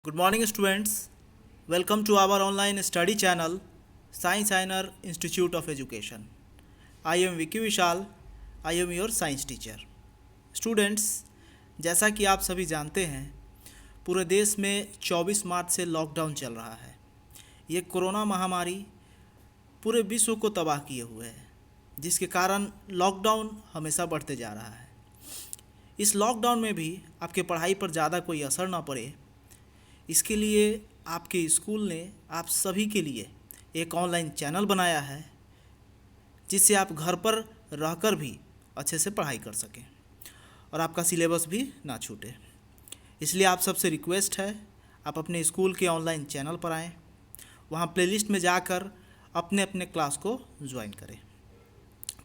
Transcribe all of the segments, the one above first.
Good morning, students. Welcome to our online study channel, ScienceIner Institute of Education. I am Vicky Vishal. I am your science teacher. Students, जैसा कि आप सभी जानते हैं, पूरे देश में 24 मार्च से लॉकडाउन चल रहा है। ये कोरोना महामारी पूरे विश्व को तबाह किए हुए है, जिसके कारण लॉकडाउन हमेशा बढ़ते जा रहा है। इस लॉकडाउन में भी आपके पढ़ाई पर ज़्यादा कोई असर ना पड़े, इसके लिए आपके स्कूल ने आप सभी के लिए एक ऑनलाइन चैनल बनाया है, जिससे आप घर पर रहकर भी अच्छे से पढ़ाई कर सकें और आपका सिलेबस भी ना छूटे। इसलिए आप सबसे रिक्वेस्ट है, आप अपने स्कूल के ऑनलाइन चैनल पर आएँ, वहाँ प्लेलिस्ट में जाकर अपने अपने क्लास को ज्वाइन करें।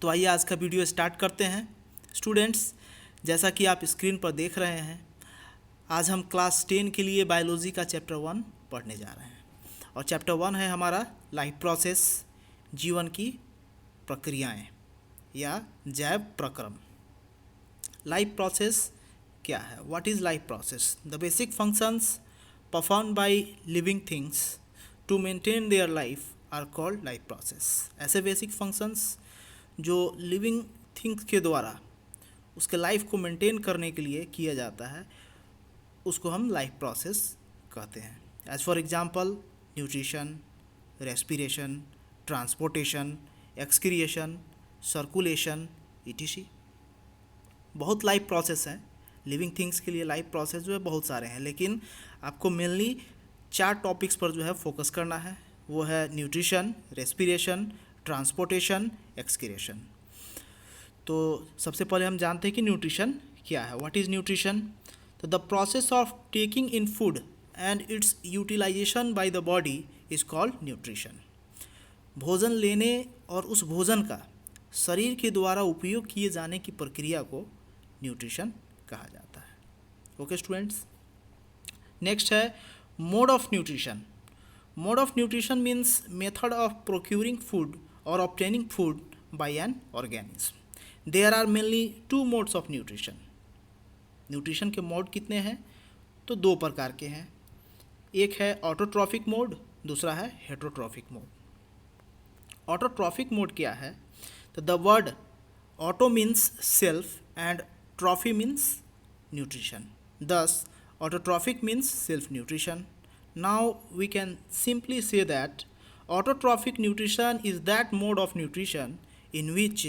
तो आइए आज का वीडियो स्टार्ट करते हैं। स्टूडेंट्स, जैसा कि आप स्क्रीन पर देख रहे हैं, आज हम क्लास 10 के लिए बायोलॉजी का चैप्टर 1 पढ़ने जा रहे हैं और चैप्टर 1 है हमारा लाइफ प्रोसेस, जीवन की प्रक्रियाएं या जैव प्रक्रम। लाइफ प्रोसेस क्या है? What is life process? The basic functions perform by living things to maintain their life are called life process. ऐसे बेसिक फंक्शंस जो लिविंग थिंग्स के द्वारा उसके लाइफ को मेंटेन करने के लिए किया जाता है, उसको हम लाइफ प्रोसेस कहते हैं। As for example nutrition, respiration, transportation, excretion, circulation ETC. बहुत लाइफ प्रोसेस हैं। लिविंग थिंग्स के लिए लाइफ प्रोसेस जो है बहुत सारे हैं, लेकिन आपको मेनली 4 टॉपिक्स पर जो है फोकस करना है। वो है न्यूट्रिशन, रेस्पिरेशन, ट्रांसपोर्टेशन, एक्सक्रिएशन। तो सबसे पहले हम जानते हैं कि न्यूट्रिशन क्या है। What is nutrition? तो the process of taking in food and its utilisation by the body is called nutrition. भोजन लेने और उस भोजन का शरीर के द्वारा उपयोग किए जाने की प्रक्रिया को न्यूट्रिशन कहा जाता है। ओके स्टूडेंट्स, नेक्स्ट है mode of nutrition. Mode of nutrition means method of procuring food और obtaining food by an organism. There are mainly 2 modes of nutrition. Nutrition के मोड कितने हैं? तो 2 प्रकार के हैं। एक है ऑटोट्रॉफिक मोड, दूसरा है हेटरोट्रॉफिक मोड। ऑटोट्रॉफिक मोड क्या है? तो the word auto means self and trophy means nutrition, thus autotrophic means self nutrition. Now we can simply say that autotrophic nutrition is that mode of nutrition in which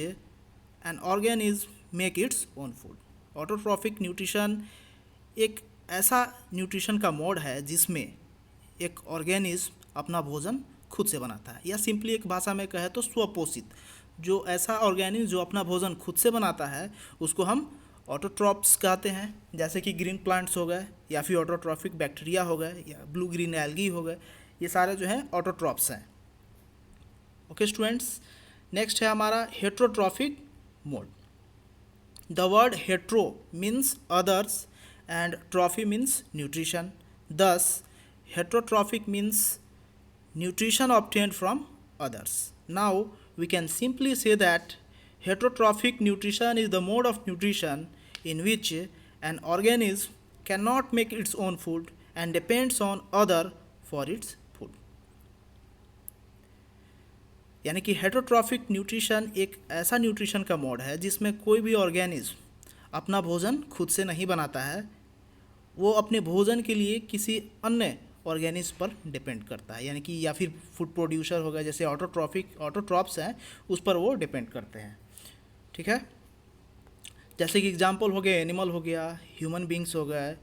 an organism make its own food. Autotrophic nutrition एक ऐसा nutrition का mode है जिसमें एक organism अपना भोजन खुद से बनाता है, या सिंपली एक भाषा में कहे तो स्वपोषित। जो ऐसा ऑर्गेनिज्म जो अपना भोजन खुद से बनाता है उसको हम ऑटोट्रॉप्स कहते हैं। जैसे कि ग्रीन प्लांट्स हो गए, या फिर ऑटोट्रॉफिक बैक्टीरिया हो गए, या ब्लू ग्रीन एल्गी हो गए, ये सारे जो हैं ऑटोट्रॉप्स हैं। ओके स्टूडेंट्स, नेक्स्ट है हमारा heterotrophic mode. The word hetero means others and trophy means nutrition. Thus, heterotrophic means nutrition obtained from others. Now, we can simply say that heterotrophic nutrition is the mode of nutrition in which an organism cannot make its own food and depends on other for its food. यानी कि heterotrophic nutrition एक ऐसा nutrition का mode है जिसमें कोई भी organism अपना भोजन खुद से नहीं बनाता है, वो अपने भोजन के लिए किसी अन्य ऑर्गेनिज्म पर डिपेंड करता है। यानी कि या फिर फूड प्रोड्यूसर हो गया, जैसे ऑटोट्रॉप्स हैं, उस पर वो डिपेंड करते हैं। ठीक है, जैसे कि एग्जांपल हो गए एनिमल हो गया, ह्यूमन बींग्स हो गए,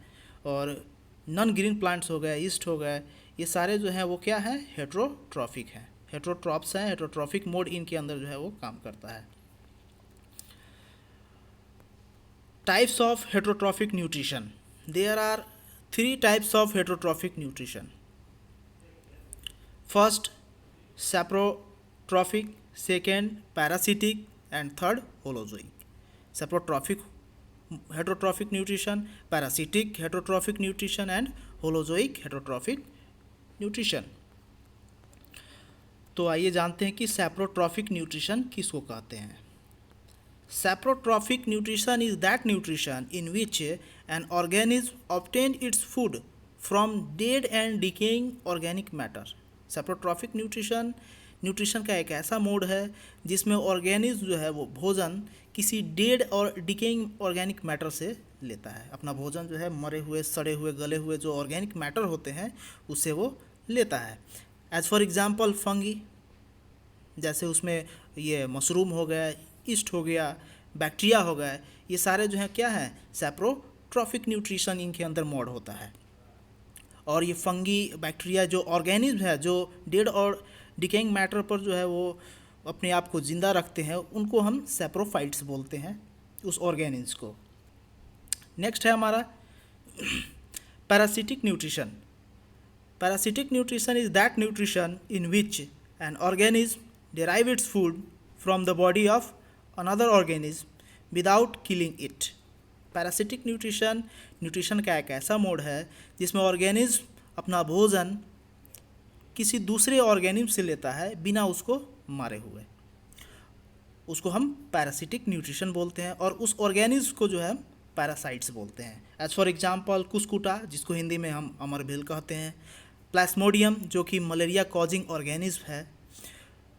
और नॉन ग्रीन प्लांट्स हो गए, ईस्ट हो गए, ये सारे जो हैं वो क्या हैं? हेटरोट्रॉफिक हैं, हेटरोट्रॉप्स हैं। हेटरोट्रॉफिक मोड इनके अंदर जो है वो काम करता है। Types of heterotrophic nutrition. There are 3 types of heterotrophic nutrition. First saprotrophic, second parasitic and third holozoic. Saprotrophic heterotrophic nutrition, parasitic heterotrophic nutrition and holozoic heterotrophic nutrition. तो आइए जानते हैं कि सैप्रोट्रॉफिक न्यूट्रिशन किसको कहते हैं। Saprotrophic nutrition is that nutrition in which an organism obtains its food from dead and decaying organic matter. Saprotrophic nutrition nutrition का एक ऐसा मोड है जिसमें ऑर्गेनिज्म जो है वो भोजन किसी डेड और डिकेइंग ऑर्गेनिक मैटर से लेता है। अपना भोजन जो है मरे हुए, सड़े हुए, गले हुए जो ऑर्गेनिक मैटर होते हैं उससे वो लेता है। एज फॉर एग्जांपल फंगी, जैसे उसमें ये मशरूम हो गया, ईस्ट हो गया, बैक्टीरिया हो गया, ये सारे जो हैं क्या है, सेप्रोट्रॉफिक न्यूट्रिशन इनके अंदर मोड होता है। और ये फंगी, बैक्टीरिया जो ऑर्गेनिज्म है जो डेड और डिकेइंग मैटर पर जो है वो अपने आप को ज़िंदा रखते हैं, उनको हम सेप्रोफाइट्स बोलते हैं, उस ऑर्गेनिज्म को। नेक्स्ट है हमारा parasitic nutrition. Parasitic nutrition is that nutrition in which an organism derive its food from the body of another organism without killing it। Parasitic nutrition का एक ऐसा मोड है जिसमें ऑर्गेनिज्म अपना भोजन किसी दूसरे ऑर्गेनिज्म से लेता है बिना उसको मारे हुए, उसको हम पैरासिटिक न्यूट्रिशन बोलते हैं। और उस ऑर्गेनिज्म को जो है पैरासाइट्स बोलते हैं। एज फॉर एग्जांपल कुस्कुटा, जिसको हिंदी में हम अमरभिल कहते हैं, प्लाज्मोडियम जो कि मलेरिया कॉजिंग ऑर्गेनिज्म है,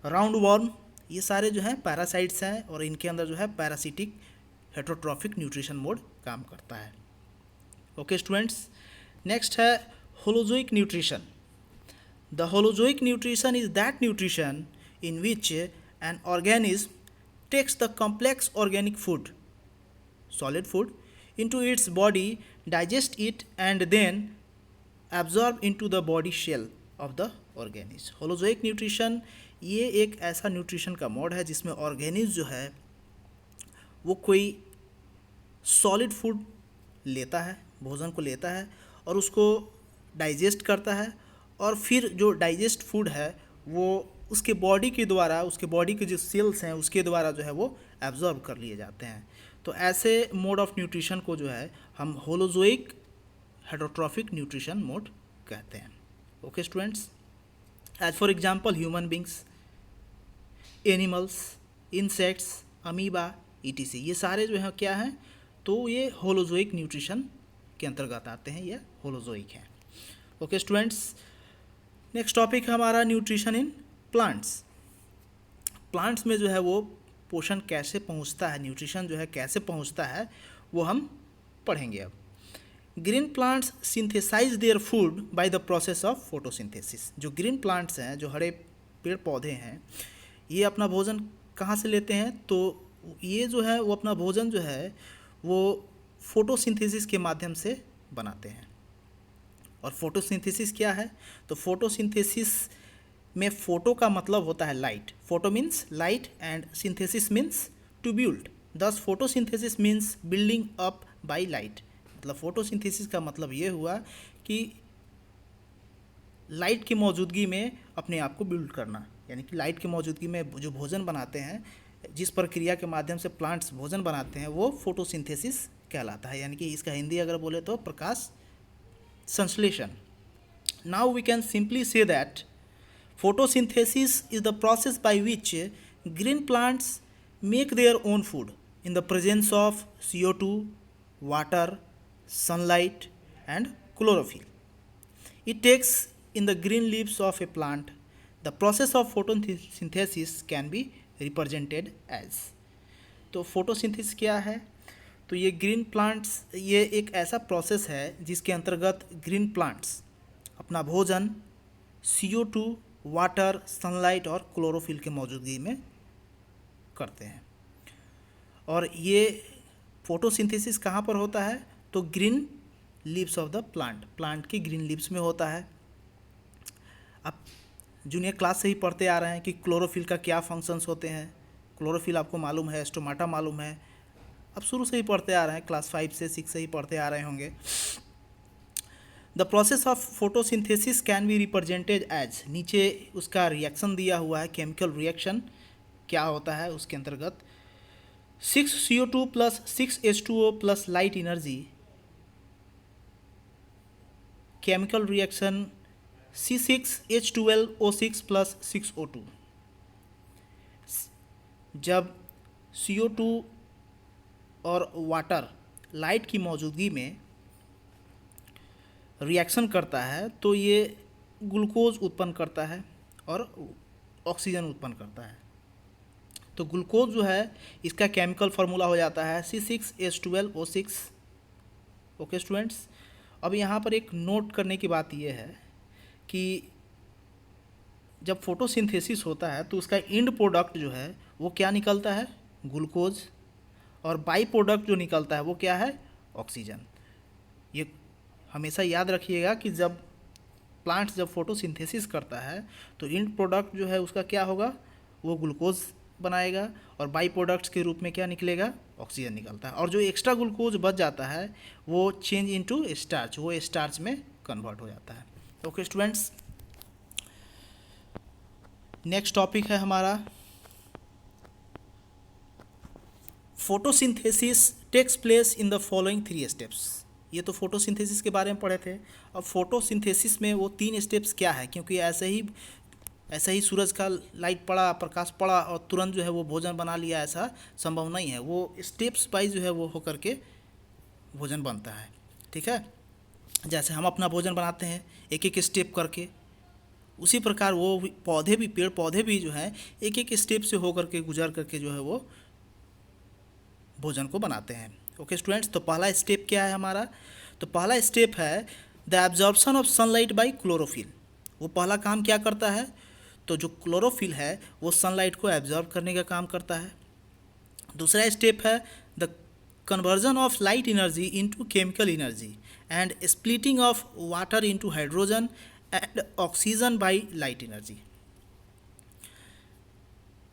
राउंड वॉर्म, ये सारे जो हैं पैरासाइट्स हैं और इनके अंदर जो है पैरासिटिक हेटरोट्रॉफिक न्यूट्रिशन मोड काम करता है। ओके स्टूडेंट्स, नेक्स्ट है holozoic nutrition. The holozoic nutrition is that nutrition in which an organism takes the complex organic food, solid food, into its body, digest it and then absorb into the body shell of the organism। Holozoic nutrition ये एक ऐसा nutrition का mode है जिसमें organism जो है वो कोई सॉलिड फूड लेता है, भोजन को लेता है और उसको डाइजेस्ट करता है, और फिर जो डाइजेस्ट फूड है वो उसके बॉडी के द्वारा, उसके बॉडी के जो सेल्स हैं उसके द्वारा जो है वो एब्जॉर्ब कर लिए जाते हैं। तो ऐसे मोड ऑफ न्यूट्रिशन को जो है हम होलोजोइक हेटरोट्रॉफिक न्यूट्रिशन मोड कहते हैं। Okay students, as for example human beings, animals, insects, amoeba, ETC, ये सारे जो हैं क्या हैं, तो ये होलोजोइक न्यूट्रिशन के अंतर्गत आते हैं, ये होलोजोइक हैं। ओके स्टूडेंट्स, नेक्स्ट टॉपिक है हमारा न्यूट्रिशन इन प्लांट्स। प्लांट्स में जो है वो पोषण कैसे पहुंचता है, न्यूट्रिशन जो है कैसे पहुंचता है, वो हम पढ़ेंगे अब। Green plants synthesize their food by the process of photosynthesis. जो ग्रीन प्लांट्स हैं, जो हरे पेड़ पौधे हैं, ये अपना भोजन कहाँ से लेते हैं, तो ये जो है वो अपना भोजन जो है वो फोटोसिंथेसिस के माध्यम से बनाते हैं। और फोटोसिंथेसिस क्या है, तो फोटोसिंथेसिस में फोटो का मतलब होता है light, photo means light and synthesis means to build, thus photosynthesis means building up by light. मतलब फोटोसिंथेसिस का मतलब ये हुआ कि लाइट की मौजूदगी में अपने आप को बिल्ड करना, यानी कि लाइट की मौजूदगी में जो भोजन बनाते हैं, जिस प्रक्रिया के माध्यम से प्लांट्स भोजन बनाते हैं, वो फोटोसिंथेसिस कहलाता है, यानी कि इसका हिंदी अगर बोले तो प्रकाश संश्लेषण। Now we can simply say that photosynthesis is the process by which green plants make their own food in the presence of CO2, water, sunlight and chlorophyll. It takes in the green leaves of a plant. The process of photosynthesis can be represented as। तो photosynthesis क्या है, तो ये green plants, ये एक ऐसा process है जिसके अंतर्गत ग्रीन प्लांट्स अपना भोजन CO2, वाटर, सनलाइट और क्लोरोफिल के मौजूदगी में करते हैं। और ये फोटोसिंथेसिस कहाँ पर होता है, तो green leaves of the plant की ग्रीन लीव्स में होता है। आप जूनियर क्लास से ही पढ़ते आ रहे हैं कि क्लोरोफिल का क्या फंक्शंस होते हैं। क्लोरोफिल आपको मालूम है, स्टोमाटा मालूम है, आप शुरू से ही पढ़ते आ रहे हैं, क्लास 5 से 6 से ही पढ़ते आ रहे होंगे। The process of photosynthesis can be represented as, नीचे उसका रिएक्शन दिया हुआ है, केमिकल रिएक्शन क्या होता है उसके अंतर्गत 6 CO2 plus 6 H2O plus light energy, chemical reaction C6H12O6 plus 6O2। जब CO2 और वाटर लाइट की मौजूदगी में रिएक्शन करता है तो ये ग्लूकोज उत्पन्न करता है और ऑक्सीजन उत्पन्न करता है। तो ग्लूकोज जो है इसका केमिकल फार्मूला हो जाता है C6H12O6। ओके स्टूडेंट्स, अब यहाँ पर एक नोट करने की बात यह है कि जब फोटोसिंथेसिस होता है तो उसका एंड प्रोडक्ट जो है वो क्या निकलता है, ग्लूकोज, और बाई प्रोडक्ट जो निकलता है वो क्या है, ऑक्सीजन। ये हमेशा याद रखिएगा कि जब प्लांट जब फोटोसिंथेसिस करता है तो एंड प्रोडक्ट जो है उसका क्या होगा, वो ग्लूकोज बनाएगा और बाई प्रोडक्ट्स के रूप में क्या निकलेगा, ऑक्सीजन निकलता है। और जो एक्स्ट्रा ग्लूकोज बच जाता है वो चेंज इनटू स्टार्च, वो स्टार्च में कन्वर्ट हो जाता है। ओके स्टूडेंट्स, नेक्स्ट टॉपिक है हमारा photosynthesis takes place in the following 3 steps. ये तो फोटोसिंथेसिस के बारे में पढ़े थे। अब फोटोसिंथेसिस में वो 3 स्टेप्स क्या है, क्योंकि ऐसे ही सूरज का लाइट पड़ा, प्रकाश पड़ा और तुरंत जो है वो भोजन बना लिया, ऐसा संभव नहीं है। वो स्टेप्स वाइज जो है वो होकर के भोजन बनता है। ठीक है, जैसे हम अपना भोजन बनाते हैं एक एक स्टेप करके, उसी प्रकार वो पौधे भी, पेड़ पौधे भी जो है एक एक स्टेप से होकर के गुजर करके जो है वो भोजन को बनाते हैं। ओके स्टूडेंट्स, तो पहला स्टेप क्या है हमारा, तो पहला स्टेप है the absorption of sunlight bye chlorophyll. वो पहला काम क्या करता है, तो जो क्लोरोफिल है वो सनलाइट को एब्जॉर्ब करने का काम करता है। दूसरा स्टेप है the conversion of light energy into chemical energy and splitting of water into hydrogen and oxygen by light energy.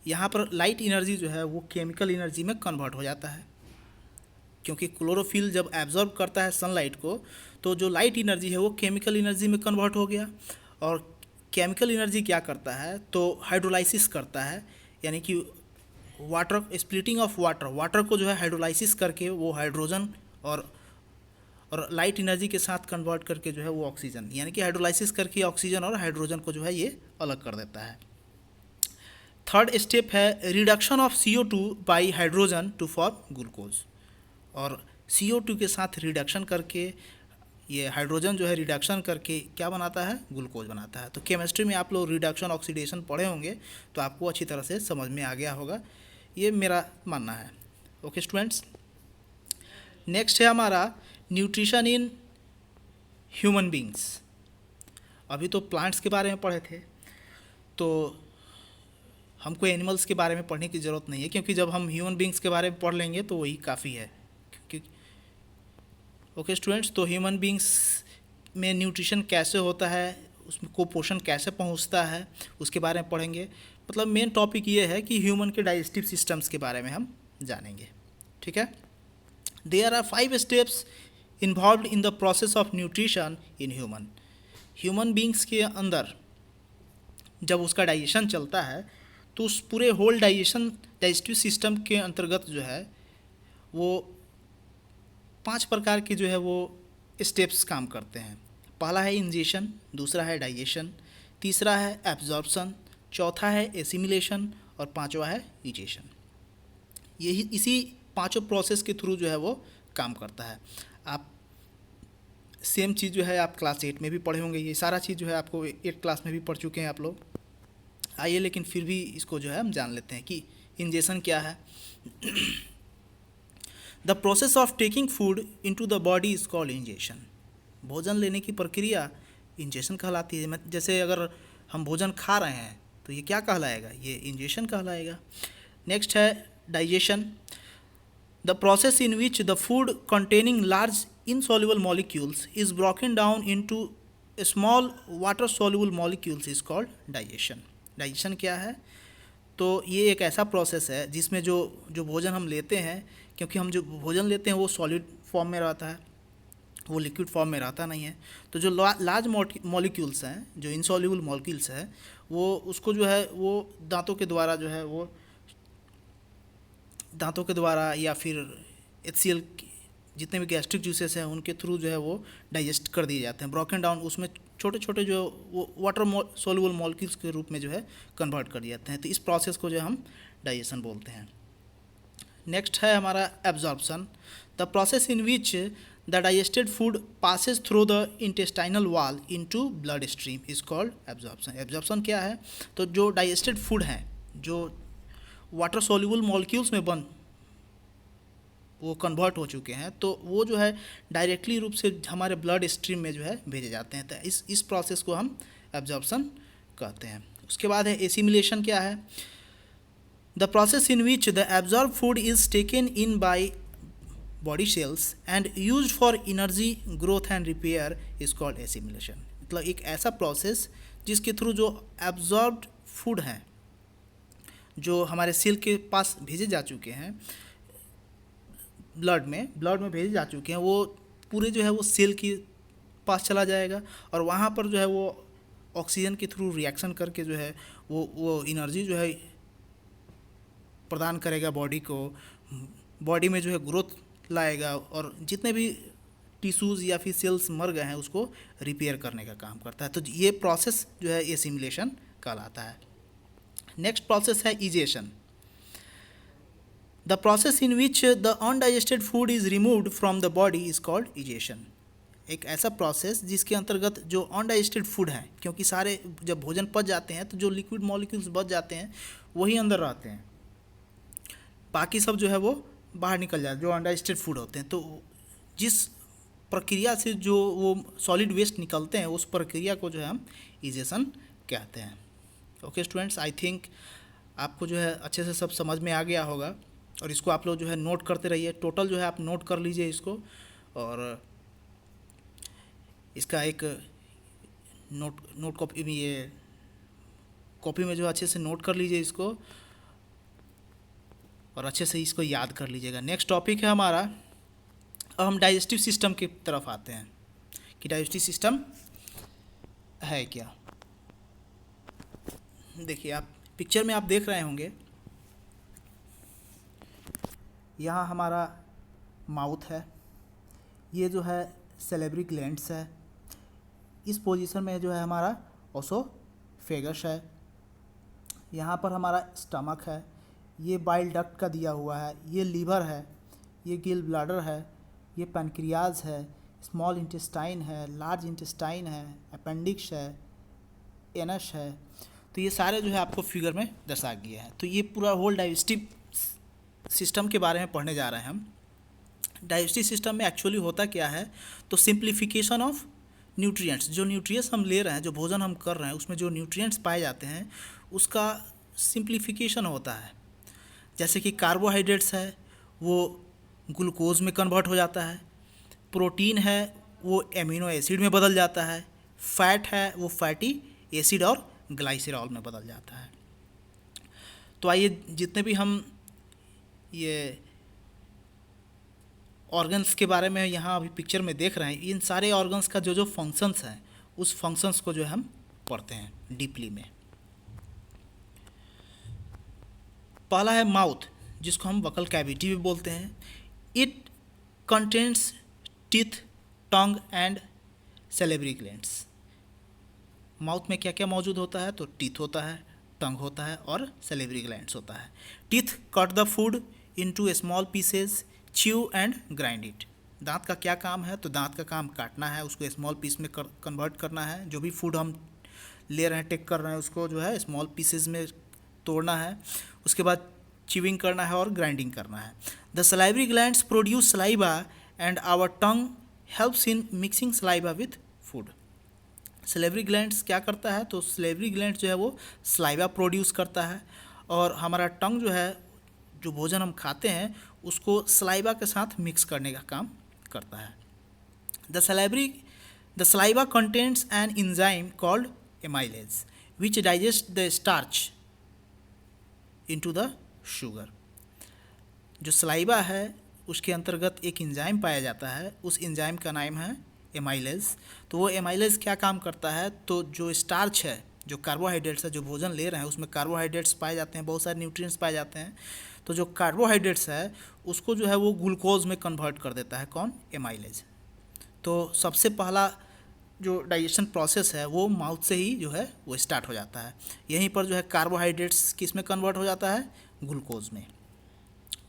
यहाँ पर लाइट एनर्जी जो है वो केमिकल एनर्जी में कन्वर्ट हो जाता है, क्योंकि क्लोरोफिल जब एब्जॉर्ब करता है सनलाइट को तो जो लाइट एनर्जी है वो केमिकल एनर्जी में कन्वर्ट हो गया। और केमिकल एनर्जी क्या करता है, तो हाइड्रोलाइसिस करता है, यानी कि वाटर, स्प्लिटिंग ऑफ वाटर को जो है हाइड्रोलाइसिस करके वो हाइड्रोजन और लाइट एनर्जी के साथ कन्वर्ट करके जो है वो ऑक्सीजन, यानी कि हाइड्रोलाइसिस करके ऑक्सीजन और हाइड्रोजन को जो है ये अलग कर देता है। थर्ड स्टेप है reduction of CO2 by hydrogen to form glucose. और CO2 के साथ रिडक्शन करके ये हाइड्रोजन जो है रिडक्शन करके क्या बनाता है, ग्लूकोज बनाता है। तो केमिस्ट्री में आप लोग रिडक्शन ऑक्सीडेशन पढ़े होंगे तो आपको अच्छी तरह से समझ में आ गया होगा, ये मेरा मानना है। ओके स्टूडेंट्स, नेक्स्ट है हमारा न्यूट्रिशन इन ह्यूमन बींग्स। अभी तो प्लांट्स के बारे में पढ़े थे, तो हमको एनिमल्स के बारे में पढ़ने की ज़रूरत नहीं है, क्योंकि जब हम ह्यूमन बींग्स के बारे में पढ़ लेंगे तो वही काफ़ी है। ओके स्टूडेंट्स, तो ह्यूमन बींग्स में न्यूट्रिशन कैसे होता है, उसको पोषण कैसे पहुंचता है, उसके बारे में पढ़ेंगे। मतलब मेन टॉपिक ये है कि ह्यूमन के डाइजेस्टिव सिस्टम्स के बारे में हम जानेंगे। ठीक है, there are 5 steps involve in the process of nutrition in human beings के अंदर जब उसका डाइजेशन चलता है तो उस पूरे होल डाइजेस्टिव सिस्टम के अंतर्गत जो है वो 5 प्रकार के जो है वो स्टेप्स काम करते हैं। पहला है इंजेशन, दूसरा है डाइजेशन, तीसरा है एब्जॉर्प्शन, चौथा है एसिमिलेशन और पांचवा है इजेशन। यही इसी पांचों प्रोसेस के थ्रू जो है वो काम करता है। आप सेम चीज़ जो है आप क्लास 8 में भी पढ़े होंगे, ये सारा चीज़ जो है आपको 8 क्लास में भी पढ़ चुके हैं आप लोग। आइए लेकिन फिर भी इसको जो है हम जान लेते हैं कि इंजेशन क्या है। The process of taking food into the body is called ingestion. भोजन लेने की प्रक्रिया इंजेशन कहलाती है। जैसे अगर हम भोजन खा रहे हैं तो ये क्या कहलाएगा, ये इंजेशन कहलाएगा। नेक्स्ट है digestion, the process in which the food containing large insoluble molecules is broken down into small water soluble molecules is called digestion। Digestion क्या है, तो ये एक ऐसा प्रोसेस है जिसमें जो भोजन हम लेते हैं, क्योंकि हम जो भोजन लेते हैं वो सॉलिड फॉर्म में रहता है, वो लिक्विड फॉर्म में रहता नहीं है। तो जो लार्ज मॉलिक्यूल्स हैं, जो इनसॉल्यूबल मॉलिक्यूल्स हैं, वो उसको जो है वो दांतों के द्वारा जो है वो दांतों के द्वारा या फिर HCl जितने भी गैस्ट्रिक जूसेस हैं उनके थ्रू जो है वो डाइजेस्ट कर दिए जाते हैं। ब्रोकन डाउन उसमें छोटे छोटे जो वो वाटर सोल्यूबल मॉलिक्यूल्स के रूप में जो है कन्वर्ट कर दिए जाते हैं। तो इस प्रोसेस को जो हम डाइजेशन बोलते हैं। नेक्स्ट है हमारा absorption, the process in which the digested food passes through the intestinal wall into blood stream is called absorption. Absorption क्या है? तो जो डाइजेस्टेड फूड हैं, जो वाटर सोल्यूबल मॉलिक्यूल्स में वो कन्वर्ट हो चुके हैं, तो वो जो है डायरेक्टली रूप से हमारे ब्लड स्ट्रीम में जो है भेजे जाते हैं। तो इस प्रोसेस को हम एब्जॉर्प्शन कहते हैं। उसके बाद है एसिमिलेशन। क्या है? The process in which the absorb food is taken in by body cells and use for energy growth and repair is called assimilation. मतलब एक ऐसा प्रोसेस जिसके थ्रू जो एब्जॉर्ब्ड फूड हैं, जो हमारे सेल के पास भेजे जा चुके हैं, ब्लड में भेजे जा चुके हैं, वो पूरे जो है वो सेल के पास चला जाएगा और वहाँ पर जो है वो ऑक्सीजन के थ्रू रिएक्शन करके जो है वो एनर्जी जो है प्रदान करेगा बॉडी को, बॉडी में जो है ग्रोथ लाएगा और जितने भी टिश्यूज़ या फिर सेल्स मर गए हैं उसको रिपेयर करने का काम करता है। तो ये प्रोसेस जो है एसिमिलेशन कहलाता है। नेक्स्ट प्रोसेस है egestion. The process in which the undigested food is removed from the body is called egestion. एक ऐसा प्रोसेस जिसके अंतर्गत जो अनडाइजेस्टेड फूड हैं, क्योंकि सारे जब भोजन पच जाते हैं तो जो लिक्विड मॉलिक्यूल्स बच जाते हैं वही अंदर रहते हैं, बाकी सब जो है वो बाहर निकल जाते हैं, जो अनडाइजेस्टेड फूड होते हैं। तो जिस प्रक्रिया से जो वो सॉलिड वेस्ट निकलते हैं उस प्रक्रिया को जो है हम इजेशन कहते हैं। ओके स्टूडेंट्स, आई थिंक आपको जो है अच्छे से सब समझ में आ गया होगा और इसको आप लोग जो है नोट करते रहिए। टोटल जो है आप नोट कर लीजिए इसको और इसका एक नोट कॉपी में, ये कॉपी में जो अच्छे से नोट कर लीजिए इसको और अच्छे से इसको याद कर लीजिएगा। नेक्स्ट टॉपिक है हमारा, अब हम डाइजेस्टिव सिस्टम की तरफ आते हैं कि डाइजेस्टिव सिस्टम है क्या। देखिए, आप पिक्चर में आप देख रहे होंगे, यहाँ हमारा माउथ है, ये जो है सैलिवरी ग्लैंड्स है, इस पोजीशन में जो है हमारा ओसोफेगस है, यहाँ पर हमारा स्टमक है, ये बाइल डक्ट का दिया हुआ है, ये लीवर है, ये गिल ब्लैडर है, ये पैनक्रियाज है, स्मॉल इंटेस्टाइन है, लार्ज इंटेस्टाइन है, अपेंडिक्स है, एनस है। तो ये सारे जो है आपको फिगर में दर्शा गया है। तो ये पूरा होल डाइजेस्टिव सिस्टम के बारे में पढ़ने जा रहे हैं हम। डाइजेस्टिव सिस्टम में एक्चुअली होता क्या है, तो सिंप्लीफिकेशन ऑफ न्यूट्रिएंट्स, जो न्यूट्रिएंट्स हम ले रहे हैं, जो भोजन हम कर रहे हैं, उसमें जो न्यूट्रिएंट्स पाए जाते हैं उसका सिंप्लीफिकेशन होता है। जैसे कि कार्बोहाइड्रेट्स है वो ग्लूकोज में कन्वर्ट हो जाता है, प्रोटीन है वो एमिनो एसिड में बदल जाता है, फैट है वो फैटी एसिड और ग्लाइसरॉल में बदल जाता है। तो आइए, जितने भी हम ये ऑर्गन्स के बारे में यहाँ अभी पिक्चर में देख रहे हैं, इन सारे ऑर्गन्स का जो फंक्शंस हैं उस फंक्शंस को जो है हम पढ़ते हैं डीपली में। पहला है माउथ, जिसको हम वकल कैविटी भी बोलते हैं। It contains teeth, tongue and salivary glands. Mouth में क्या क्या मौजूद होता है, तो टीथ होता है, टंग होता है और सैलिवरी ग्लैंड्स होता है। Teeth cut the food into small pieces, chew and grind it. दांत का क्या काम है, तो दांत का काम काटना है, उसको स्मॉल पीस में कन्वर्ट करना है। जो भी फूड हम ले रहे हैं, टेक कर रहे हैं, उसको जो है स्मॉल पीसेस में तोड़ना है, उसके बाद च्यूइंग करना है और ग्राइंडिंग करना है। The salivary glands produce saliva and our tongue helps in mixing saliva with food. Salivary glands क्या करता है, तो सलेवरी ग्लैंड्स जो है वो सलाइवा प्रोड्यूस करता है और हमारा टंग जो है, जो भोजन हम खाते हैं उसको सलाइवा के साथ मिक्स करने का काम करता है। The saliva contains an enzyme called amylase which digest the starch into the sugar. जो सलाइवा है उसके अंतर्गत एक एंजाइम पाया जाता है, उस एंजाइम का नाम है एमाइलेज। तो वो एमाइलेज क्या काम करता है, तो जो स्टार्च है, जो कार्बोहाइड्रेट्स है, जो भोजन ले रहे हैं उसमें कार्बोहाइड्रेट्स पाए जाते हैं, बहुत सारे न्यूट्रिएंट्स पाए जाते हैं। तो जो कार्बोहाइड्रेट्स है उसको जो है वो ग्लूकोज में कन्वर्ट कर देता है, कौन, एमाइलेज। तो सबसे पहला जो डाइजेशन प्रोसेस है वो माउथ से ही जो है वो स्टार्ट हो जाता है। यहीं पर जो है कार्बोहाइड्रेट्स किस में कन्वर्ट हो जाता है, ग्लूकोज में।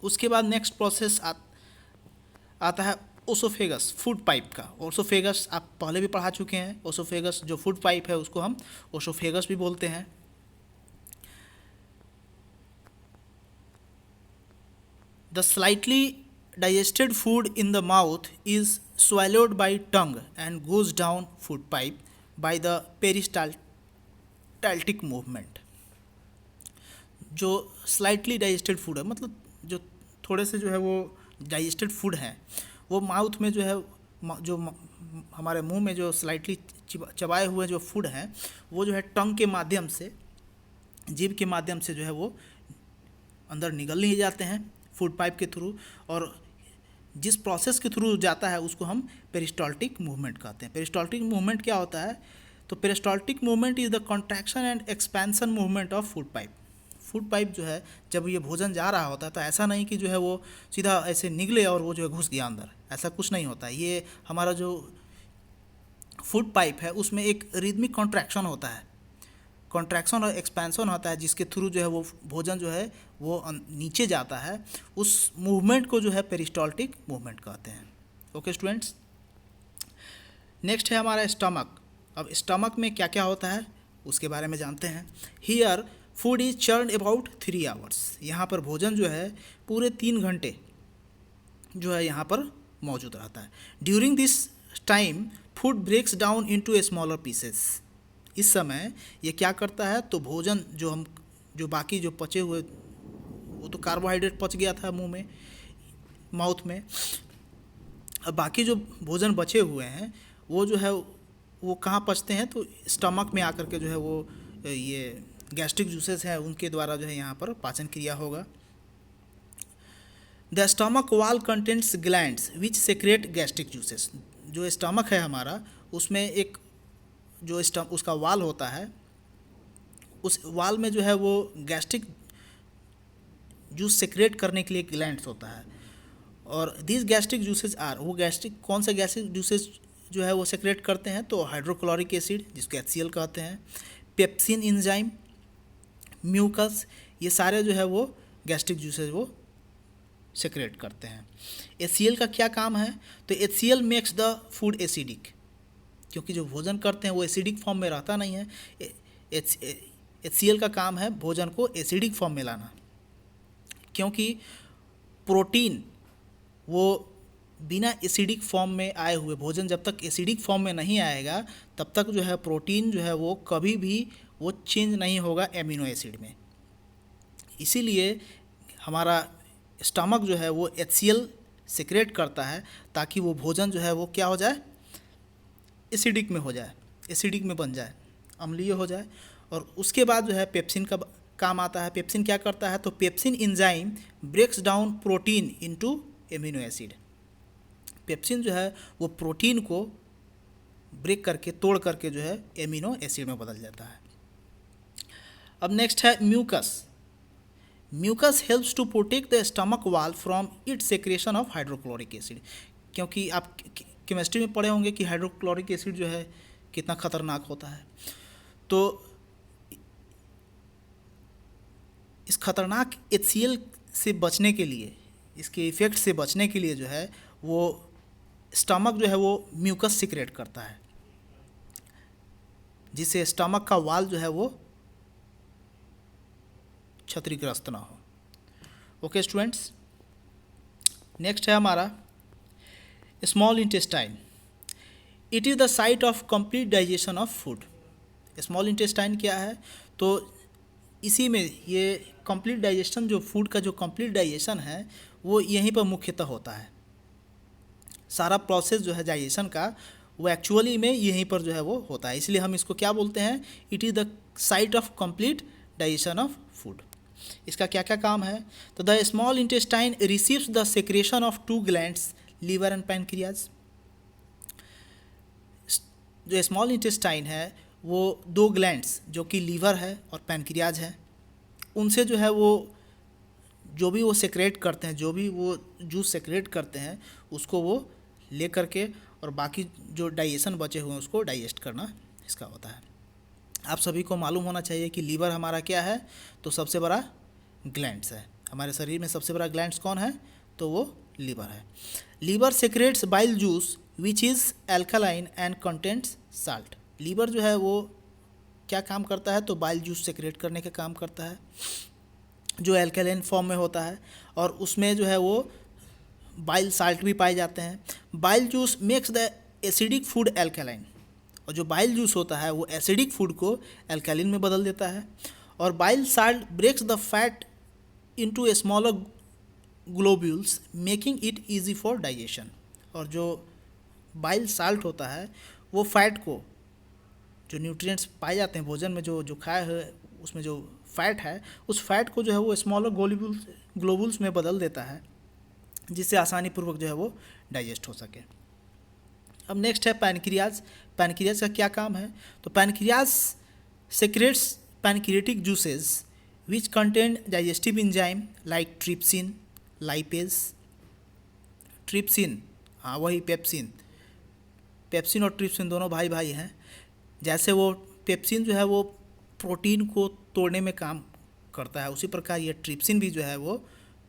उसके बाद नेक्स्ट प्रोसेस आता है ओसोफेगस फूड पाइप का। ओसोफेगस आप पहले भी पढ़ा चुके हैं। ओसोफेगस जो फूड पाइप है उसको हम ओसोफेगस भी बोलते हैं। The slightly digested food in the mouth is swallowed by tongue and goes down food pipe by the peristaltic movement। जो स्लाइटली डाइजेस्टेड फूड है, मतलब जो थोड़े से जो है वो डाइजेस्टेड फूड है, वो माउथ में जो है हमारे मुंह में जो स्लाइटली चबाए हुए जो फूड हैं वो जो है टंग के माध्यम से, जीभ के माध्यम से जो है वो अंदर निगल नहीं जाते हैं फूड पाइप के थ्रू, और जिस प्रोसेस के थ्रू जाता है उसको हम पेरिस्टाल्टिक मूवमेंट कहते हैं। पेरिस्टाल्टिक मूवमेंट क्या होता है? तो peristaltic movement is the contraction and expansion movement of food pipe. Food pipe जो है जब ये भोजन जा रहा होता है तो ऐसा नहीं कि जो है वो सीधा ऐसे निकले और वो जो है घुस गया अंदर, ऐसा कुछ नहीं होता है। ये हमारा जो फूड पाइप है उसमें एक रिदमिक कॉन्ट्रैक्शन होता है, कॉन्ट्रैक्शन और एक्सपेंशन होता है, जिसके थ्रू जो है वो भोजन जो है वो नीचे जाता है। उस मूवमेंट को जो है पेरिस्टाल्टिक मूवमेंट कहते हैं। ओके स्टूडेंट्स, नेक्स्ट है हमारा स्टमक। अब स्टमक में क्या क्या होता है उसके बारे में जानते हैं। Here food is churn about 3 hours. यहाँ पर भोजन जो है पूरे 3 घंटे जो है यहाँ पर मौजूद रहता है। During this time food breaks down into a smaller pieces. इस समय ये क्या करता है, तो भोजन जो बाकी जो पचे हुए, वो तो कार्बोहाइड्रेट पच गया था मुंह में, माउथ में, अब बाकी जो भोजन बचे हुए हैं वो जो है वो कहाँ पचते हैं, तो स्टमक में आकर के जो है वो ये गैस्ट्रिक जूसेस हैं उनके द्वारा जो है यहाँ पर पाचन क्रिया होगा। द स्टमक वाल कंटेंट्स ग्लैंड्स विच सेक्रेट गैस्ट्रिक जूसेस। जो स्टमक है हमारा उसमें एक जो उसका वाल होता है, उस वाल में जो है वो गैस्ट्रिक जूस सेक्रेट करने के लिए ग्लैंड्स होता है। और दिस गैस्ट्रिक जूसेस आर, वो गैस्ट्रिक कौन से गैस्ट्रिक जूसेस जो है वो सेक्रेट करते हैं, तो हाइड्रोक्लोरिक एसिड जिसको HCl कहते हैं, पेप्सिन एंजाइम, म्यूकस, ये सारे जो है वो गैस्ट्रिक जूसेस वो सेक्रेट करते हैं। HCl का क्या काम है, तो HCl makes the food acidic, क्योंकि जो भोजन करते हैं वो एसिडिक फॉर्म में रहता नहीं है। HCl का काम है भोजन को एसिडिक फॉर्म में लाना, क्योंकि प्रोटीन वो बिना एसिडिक फॉर्म में आए हुए, भोजन जब तक एसिडिक फॉर्म में नहीं आएगा तब तक जो है प्रोटीन जो है वो कभी भी वो चेंज नहीं होगा एमिनो एसिड में। इसीलिए हमारा स्टमक जो है वो HCl सेक्रेट करता है ताकि वो भोजन जो है वो क्या हो जाए, एसिडिक में हो जाए, एसिडिक में बन जाए, अम्लीय हो जाए। और उसके बाद जो है पेप्सिन का काम आता है। पेप्सिन क्या करता है, तो pepsin enzyme breaks down protein into amino acid. Pepsin जो है वो प्रोटीन को ब्रेक करके, तोड़ करके जो है एमिनो एसिड में बदल जाता है। अब नेक्स्ट है mucus. Mucus helps to protect the stomach wall from its secretion of hydrochloric acid. क्योंकि आप केमिस्ट्री में पढ़े होंगे कि हाइड्रोक्लोरिक एसिड जो है कितना खतरनाक होता है। तो इस खतरनाक HCl से बचने के लिए, इसके इफ़ेक्ट से बचने के लिए जो है वो स्टमक जो है वो म्यूकस सीक्रेट करता है, जिससे स्टमक का वाल जो है वो क्षतिग्रस्त ना हो। ओके स्टूडेंट्स, नेक्स्ट है हमारा small intestine. It is the site of complete digestion of food. Small intestine क्या है, तो इसी में ये कंप्लीट डाइजेशन, जो फूड का जो कंप्लीट डाइजेशन है वो यहीं पर मुख्यतः होता है। सारा प्रोसेस जो है डाइजेशन का वो एक्चुअली में यहीं पर जो है वो होता है, इसलिए हम इसको क्या बोलते हैं, it is the site of complete digestion of food. इसका क्या क्या काम है, तो the small intestine receives the secretion of 2 glands, liver and pancreas. जो स्मॉल इंटेस्टाइन है वो 2 ग्लैंड्स जो कि लीवर है और पैनक्रियाज है, उनसे जो है वो जो भी वो सेक्रेट करते हैं, जो भी वो जूस सेक्रेट करते हैं उसको वो ले करके और बाकी जो डाइजेशन बचे हुए हैं उसको डाइजेस्ट करना इसका होता है। आप सभी को मालूम होना चाहिए कि लीवर हमारा क्या है, तो सबसे बड़ा ग्लैंड्स है। हमारे शरीर में सबसे बड़ा ग्लैंड्स कौन है, तो वो लीवर है। Liver secretes bile juice which is alkaline and contents salt. Liver जो है वो क्या काम करता है, तो बाइल जूस सेक्रेट करने का काम करता है जो एल्कालाइन फॉर्म में होता है, और उसमें जो है वो बाइल साल्ट भी पाए जाते हैं। Bile juice makes the acidic food alkaline, और जो बाइल जूस होता है वो एसिडिक फूड को एल्कालिन में बदल देता है। और bile salt breaks the fat into a smaller globules making it easy for digestion. और जो बाइल साल्ट होता है वो फैट को, जो न्यूट्रिएंट्स पाए जाते हैं भोजन में, जो खाए हुए उसमें जो फैट है, उस फैट को जो है वो स्मॉलर ग्लोब्यूल्स में बदल देता है, जिससे आसानी पूर्वक जो है वो डाइजेस्ट हो सके। अब नेक्स्ट है पैनक्रियाज। पैनक्रियाज का क्या काम है, तो pancreas secrets pancreatic juices which contain digestive enzyme like trypsin, lipase. Trypsin, हाँ वही पेप्सिन, पेप्सिन और ट्रिप्सिन दोनों भाई भाई हैं। जैसे वो पेप्सिन जो है वो प्रोटीन को तोड़ने में काम करता है, उसी प्रकार ये ट्रिप्सिन भी जो है वो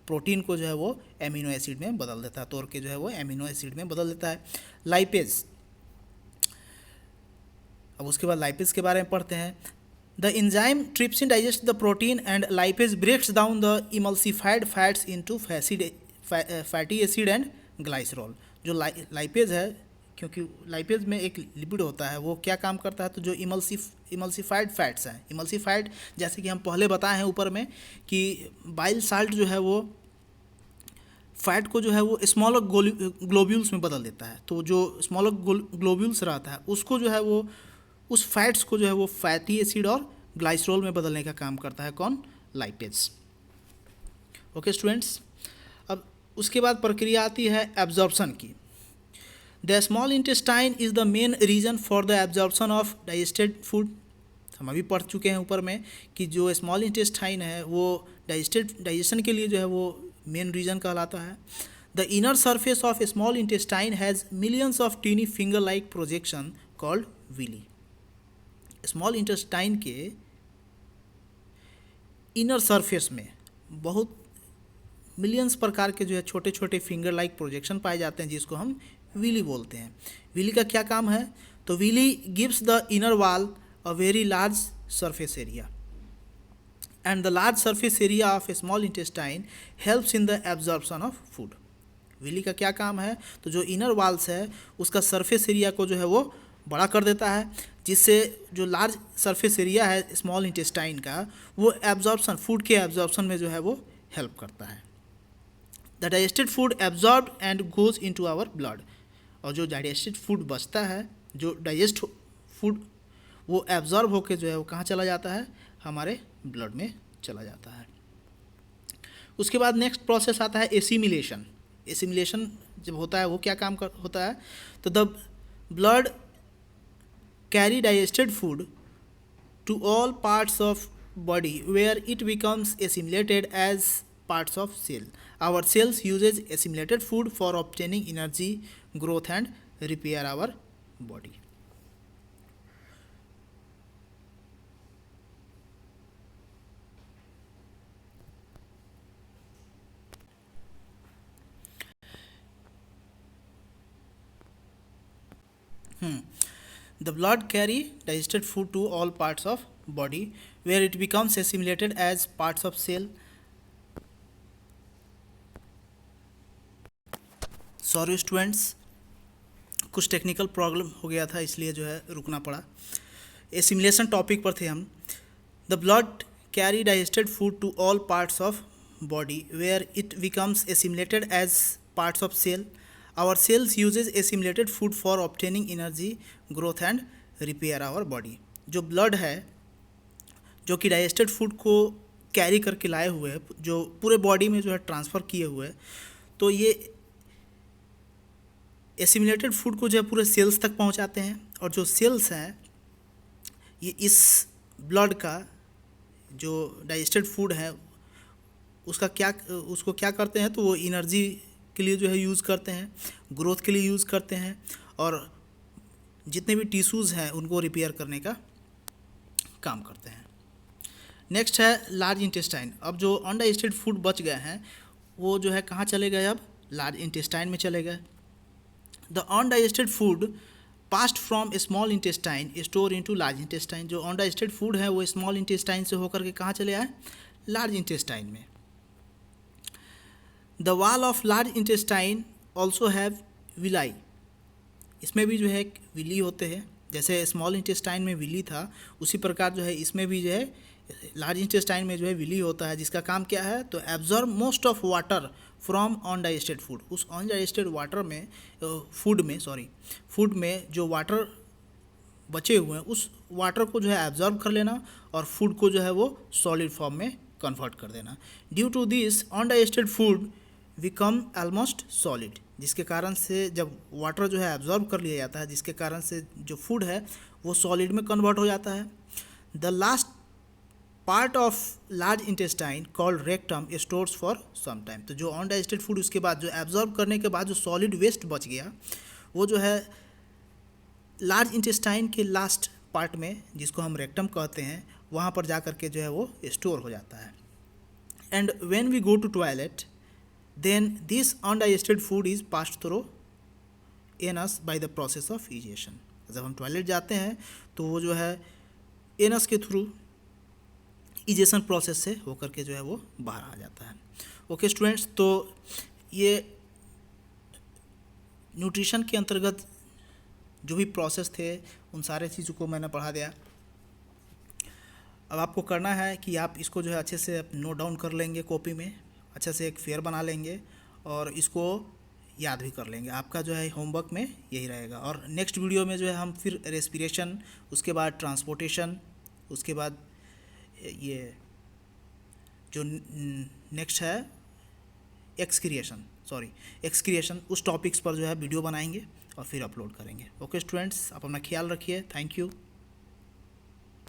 प्रोटीन को जो है वो एमिनो एसिड में बदल देता है, तोड़ के जो है वो एमिनो एसिड में बदल देता है। लाइपेज, अब उसके बाद लाइपेज के बारे में पढ़ते हैं। The enzyme trypsin digest the protein and lipase breaks down the emulsified fats into fatty acid and glycerol. जो लाइपेज है, क्योंकि लाइपेज में एक लिपिड होता है, वो क्या काम करता है, तो जो इमल्सिफाइड फैट्स हैं, इमल्सिफाइड जैसे कि हम पहले बताए हैं ऊपर में कि बाइल साल्ट जो है वो फैट को जो है वो स्मॉलर ग्लोब्यूल्स में बदल देता है। तो जो स्मॉलर ग्लोब्यूल्स रहता है उसको जो है वो, उस फैट्स को जो है वो फैटी एसिड और ग्लाइसरॉल में बदलने का काम करता है कौन, लाइपेज। ओके स्टूडेंट्स, अब उसके बाद प्रक्रिया आती है एब्जॉर्प्शन की। The small intestine is the main region for the absorption of digested food. हम अभी पढ़ चुके हैं ऊपर में कि जो स्मॉल इंटेस्टाइन है वो डाइजेशन के लिए जो है वो मेन रीजन कहलाता है। The inner surface of small intestine has millions of tiny finger like projection called villi. Small intestine के इनर सरफेस में बहुत मिलियंस प्रकार के जो है छोटे छोटे फिंगर लाइक प्रोजेक्शन पाए जाते हैं, जिसको हम विली बोलते हैं। विली का क्या काम है, तो villi gives the inner wall a very large surface area and the large surface area of a small intestine helps in the absorption of food. Villi का क्या काम है, तो जो इनर वॉल्स है उसका सरफेस एरिया को जो है वो बड़ा कर देता है, जिससे जो लार्ज सरफेस एरिया है स्मॉल इंटेस्टाइन का, वो एब्जॉर्प्शन, फूड के एब्जॉर्प्शन में जो है वो हेल्प करता है। The digested food absorb and goes into our blood. और जो डाइजेस्टेड फूड बचता है, जो डाइजेस्ट फूड, वो एब्जॉर्ब होकर जो है वो कहाँ चला जाता है, हमारे ब्लड में चला जाता है। उसके बाद नेक्स्ट प्रोसेस आता है एसिमिलेशन। एसिमिलेशन जब होता है वो क्या काम होता है, तो the blood carry digested food to all parts of body where it becomes assimilated as parts of cell. Our cells uses assimilated food for obtaining energy, growth and repair our body. The blood carry digested food to all parts of body where it becomes assimilated as parts of cell. Sorry students, कुछ technical problem हो गया था इसलिए जो है रुकना पड़ा। Assimilation topic पर थे हम। The blood carry digested food to all parts of body where it becomes assimilated as parts of cell. Our cells uses assimilated food for obtaining energy, growth and repair our body. जो blood है जो कि digested food को carry करके लाए हुए है, जो पूरे बॉडी में जो है ट्रांसफ़र किए हुए है, तो ये एसिमिलेटेड फूड को जो है पूरे सेल्स तक पहुंचाते हैं। और जो सेल्स हैं ये इस ब्लड का जो डाइजेस्टेड फूड है उसको क्या करते हैं, तो वो एनर्जी के लिए जो है यूज़ करते हैं, ग्रोथ के लिए यूज़ करते हैं, और जितने भी टिश्यूज़ हैं उनको रिपेयर करने का काम करते हैं। नेक्स्ट है लार्ज इंटेस्टाइन। अब जो अनडाइजेस्टेड फूड बच गए हैं वो जो है कहाँ चले गए, अब लार्ज इंटेस्टाइन में चले गए। The undigested food past from small intestine store into large intestine. जो अनडाइजेस्टेड फूड है वो स्मॉल इंटेस्टाइन से होकर के कहाँ चले आए, लार्ज इंटेस्टाइन में। The wall of large intestine also have villi. इसमें भी जो है विली होते हैं, जैसे स्मॉल इंटेस्टाइन में विली था उसी प्रकार जो है इसमें भी जो है लार्ज इंटेस्टाइन में जो है विली होता है, जिसका काम क्या है, तो absorb most of water from undigested food. उस अनडाइजेस्टेड वाटर में फूड में जो वाटर बचे हुए हैं उस वाटर को जो है एब्जॉर्ब कर लेना और फूड को जो है वो सॉलिड फॉर्म में कन्वर्ट कर देना। Due to this undigested food become almost solid, जिसके कारण से जब वाटर जो है एब्जॉर्ब कर लिया जाता है, जिसके कारण से जो फूड है वो सॉलिड में कन्वर्ट हो जाता है। The last part of large intestine called rectum stores for some time. तो जो अनडाइजेस्टेड फूड उसके बाद जो एब्जॉर्ब करने के बाद जो सॉलिड वेस्ट बच गया वो जो है लार्ज इंटेस्टाइन के लास्ट पार्ट में, जिसको हम रेक्टम कहते हैं, वहाँ पर जा कर के जो है वो स्टोर हो जाता है। And when we go to toilet then this undigested food is passed through anus by the process of egestion. जब हम टॉयलेट जाते हैं तो वो जो है एनस के थ्रू इजेशन प्रोसेस से होकर के जो है वो बाहर आ जाता है। ओके स्टूडेंट्स, तो ये न्यूट्रिशन के अंतर्गत जो भी प्रोसेस थे उन सारे चीज़ों को मैंने पढ़ा दिया। अब आपको करना है कि आप इसको जो है अच्छे से नोट डाउन कर लेंगे, कॉपी में अच्छे से एक फेयर बना लेंगे और इसको याद भी कर लेंगे। आपका जो है होमवर्क में यही रहेगा। और नेक्स्ट वीडियो में जो है हम फिर रेस्पिरेशन, उसके बाद ट्रांसपोर्टेशन, उसके बाद ये जो नेक्स्ट है एक्सक्रिएशन, उस टॉपिक्स पर जो है वीडियो बनाएंगे और फिर अपलोड करेंगे। ओके स्टूडेंट्स, आप अपना ख्याल रखिए। Thank you.